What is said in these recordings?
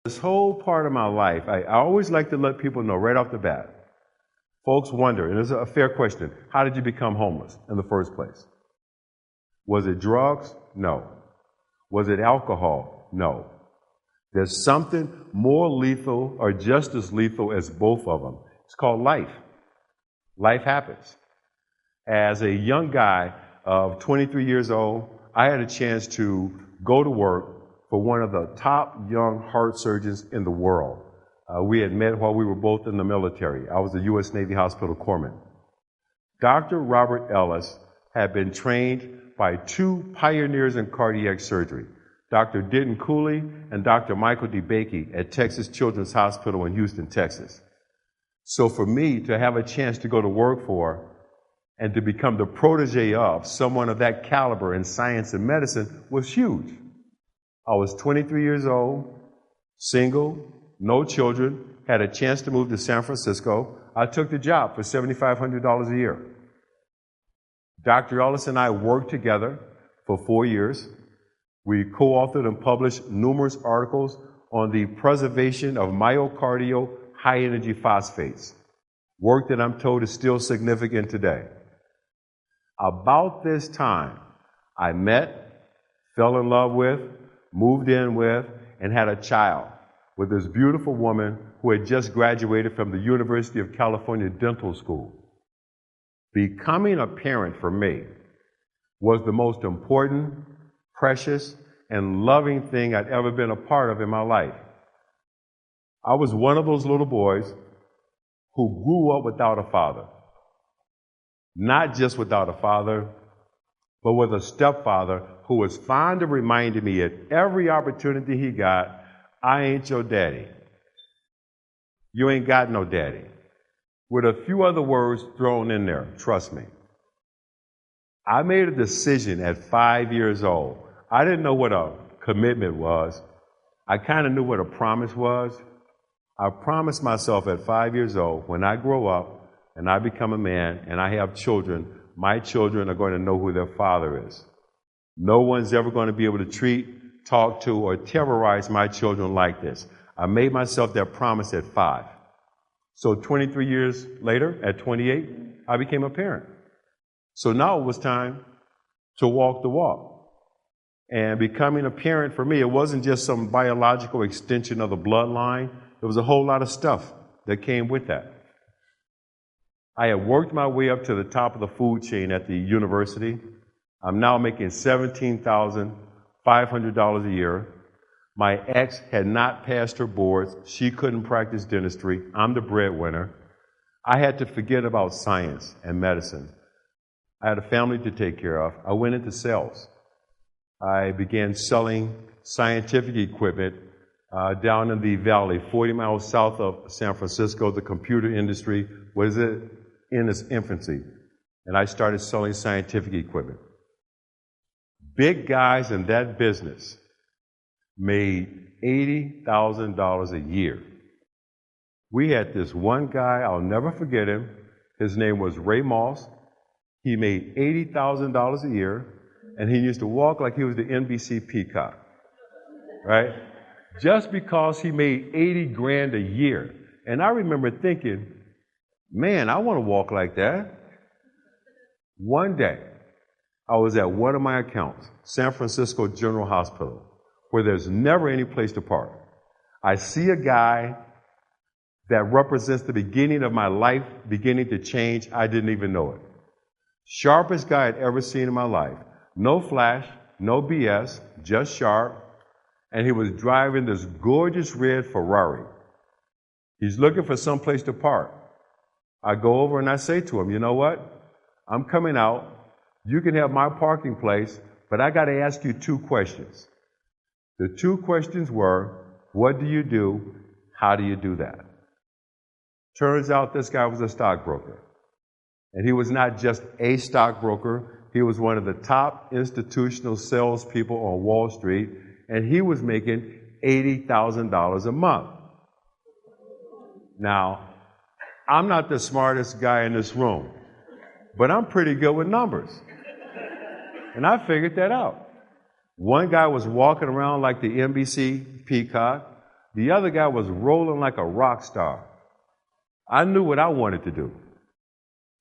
This whole part of my life, I always like to let people know right off the bat. Folks wonder, and it's a fair question, how did you become homeless in the first place? Was it drugs? No. Was it alcohol? No. There's something more lethal or just as lethal as both of them. It's called life. Life happens. As a young guy of 23 years old, I had a chance to go to work for one of the top young heart surgeons in the world. We had met while we were both in the military. I was a U.S. Navy hospital corpsman. Dr. Robert Ellis had been trained by two pioneers in cardiac surgery, Dr. Denton Cooley and Dr. Michael DeBakey at Texas Children's Hospital in Houston, Texas. So for me to have a chance to go to work for and to become the protege of someone of that caliber in science and medicine was huge. I was 23 years old, single, no children, had a chance to move to San Francisco. I took the job for $7,500 a year. Dr. Ellis and I worked together for 4 years. We co-authored and published numerous articles on the preservation of myocardial high-energy phosphates, work that I'm told is still significant today. About this time, I met, fell in love with, moved in with, and had a child with this beautiful woman who had just graduated from the University of California Dental School. Becoming a parent for me was the most important, precious, and loving thing I'd ever been a part of in my life. I was one of those little boys who grew up without a father. Not just without a father, but with a stepfather who was fond of reminding me at every opportunity he got, I ain't your daddy. You ain't got no daddy. With a few other words thrown in there, trust me. I made a decision at 5 years old. I didn't know what a commitment was. I kind of knew what a promise was. I promised myself at 5 years old, when I grow up and I become a man and I have children, my children are going to know who their father is. No one's ever going to be able to treat, talk to, or terrorize my children like this. I made myself that promise at 5. So 23 years later, at 28, I became a parent. So now it was time to walk the walk. And becoming a parent for me, it wasn't just some biological extension of the bloodline. There was a whole lot of stuff that came with that. I had worked my way up to the top of the food chain at the university. I'm now making $17,500 a year. My ex had not passed her boards. She couldn't practice dentistry. I'm the breadwinner. I had to forget about science and medicine. I had a family to take care of. I went into sales. I began selling scientific equipment down in the valley, 40 miles south of San Francisco. The computer industry was in its infancy, and I started selling scientific equipment. Big guys in that business made $80,000 a year. We had this one guy, I'll never forget him. His name was Ray Moss. He made $80,000 a year, and he used to walk like he was the NBC peacock, right? Just because he made 80 grand a year. And I remember thinking, man, I want to walk like that. One day, I was at one of my accounts, San Francisco General Hospital, where there's never any place to park. I see a guy that represents the beginning of my life beginning to change. I didn't even know it. Sharpest guy I'd ever seen in my life. No flash, no BS, just sharp. And he was driving this gorgeous red Ferrari. He's looking for some place to park. I go over and I say to him, you know what? I'm coming out. You can have my parking place, but I got to ask you 2 questions. The 2 questions were, what do you do? How do you do that? Turns out this guy was a stockbroker. And he was not just a stockbroker. He was one of the top institutional salespeople on Wall Street, and he was making $80,000 a month. Now, I'm not the smartest guy in this room, but I'm pretty good with numbers. And I figured that out. One guy was walking around like the NBC peacock. The other guy was rolling like a rock star. I knew what I wanted to do.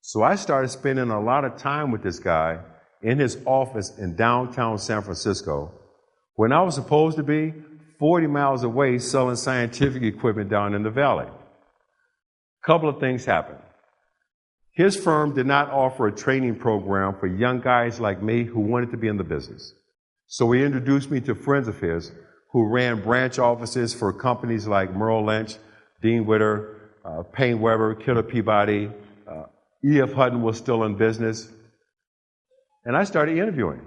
So I started spending a lot of time with this guy in his office in downtown San Francisco when I was supposed to be 40 miles away selling scientific equipment down in the valley. A couple of things happened. His firm did not offer a training program for young guys like me who wanted to be in the business. So he introduced me to friends of his who ran branch offices for companies like Merrill Lynch, Dean Witter, Payne Weber, Killer Peabody. E.F. Hutton was still in business. And I started interviewing.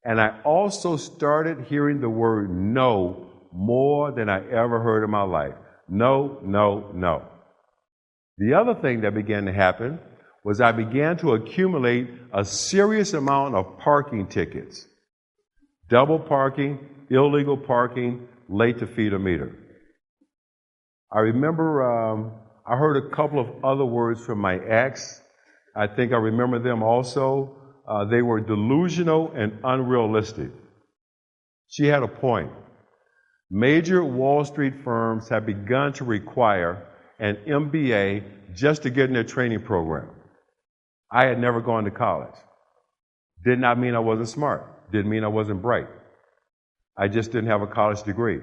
And I also started hearing the word no more than I ever heard in my life. No, no, no. The other thing that began to happen was I began to accumulate a serious amount of parking tickets. Double parking, illegal parking, late to feed a meter. I remember I heard a couple of other words from my ex. I think I remember them also. They were delusional and unrealistic. She had a point. Major Wall Street firms have begun to require an MBA just to get in their training program. I had never gone to college. Did not mean I wasn't smart. Didn't mean I wasn't bright. I just didn't have a college degree.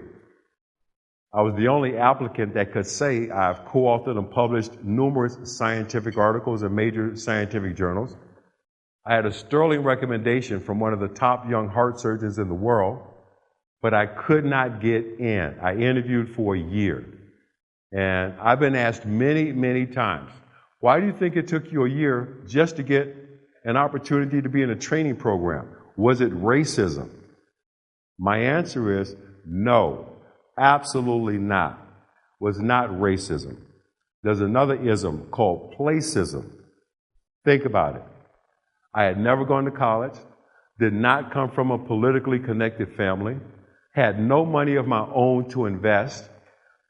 I was the only applicant that could say I've co-authored and published numerous scientific articles in major scientific journals. I had a sterling recommendation from one of the top young heart surgeons in the world, but I could not get in. I interviewed for a year. And I've been asked many, many times, why do you think it took you a year just to get an opportunity to be in a training program? Was it racism? My answer is no. Absolutely not. Was not racism. There's another ism called placism. Think about it. I had never gone to college, did not come from a politically connected family, had no money of my own to invest.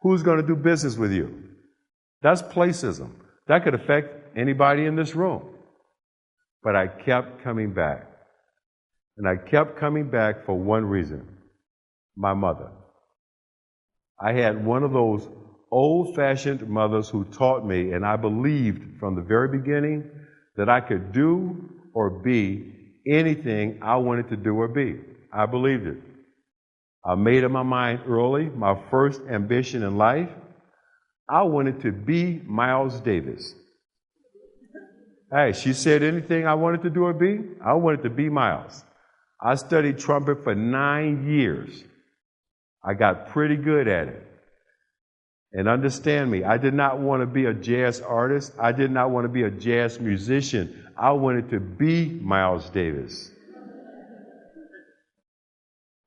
Who's going to do business with you? That's placism. That could affect anybody in this room. But I kept coming back. And I kept coming back for one reason. My mother. I had one of those old-fashioned mothers who taught me, and I believed from the very beginning that I could do or be anything I wanted to do or be. I believed it. I made up my mind early, my first ambition in life, I wanted to be Miles Davis. Hey, she said anything I wanted to do or be, I wanted to be Miles. I studied trumpet for 9 years. I got pretty good at it. And understand me, I did not want to be a jazz artist. I did not want to be a jazz musician. I wanted to be Miles Davis.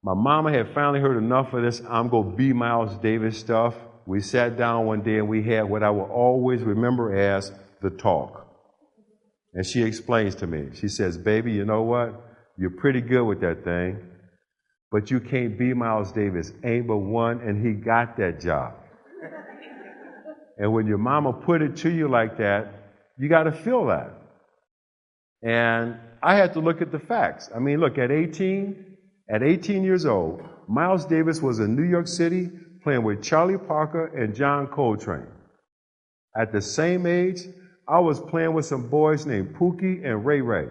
My mama had finally heard enough of this I'm going to be Miles Davis stuff. We sat down one day and we had what I will always remember as the talk. And she explains to me, she says, baby, you know what? You're pretty good with that thing, but you can't be Miles Davis. Ain't but one, and he got that job. And when your mama put it to you like that, you got to feel that. And I had to look at the facts. I mean, look, at 18 years old, Miles Davis was in New York City playing with Charlie Parker and John Coltrane. At the same age, I was playing with some boys named Pookie and Ray Ray.